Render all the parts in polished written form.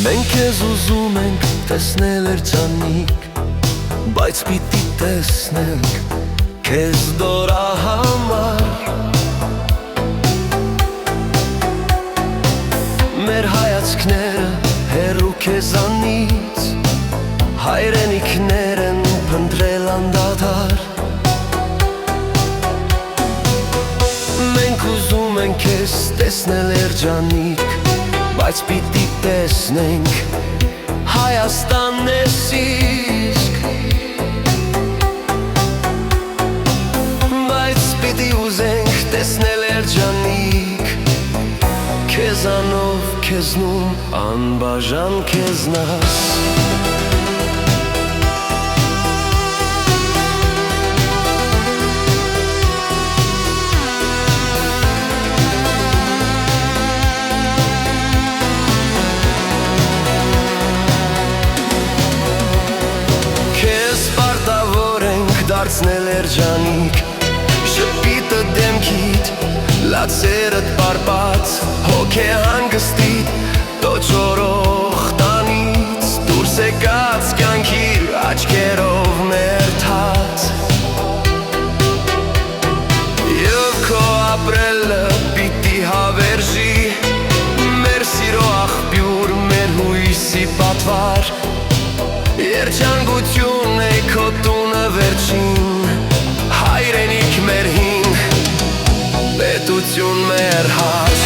Մենք քեզ ուզում ենք տեսնել երջանիկ, բայց պիտի տեսնենք քեզ դորահամար։ Մեր հայացքները հեռու քեզանից, հայրենիքներ են փնտրել անդադար։ Մենք ուզում ենք քեզ տեսնել երջանիկ, բայց պիտի տեսնենք Հայաստանն ես իսկ։ Բայց պիտի ուզենք տեսնել երջանիկ, քեզանով քեզնում անբաժան քեզնաս։ Դարձնել երջանիկ, շպիտը դեմքիդ, լացերդ պարպած, հոգե հանգստիդ, տոչորող տանից, դուրս եկած կյանքի աչքերով ներթած։ Եվ քո ապրելը պիտի հավերժի, մեր սիրո աղբյուր, մեր հույսի պատվար, երջանկություն է քո տունը վերջին, հայրենիք մեր հին, պետություն մեր հաց։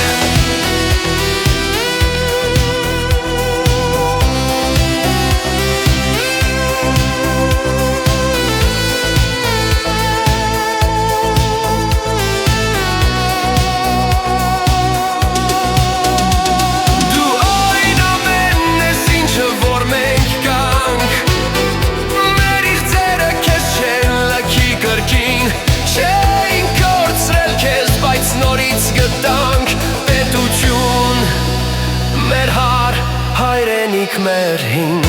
Պետություն մեր հար, հայրենիք մեր հին։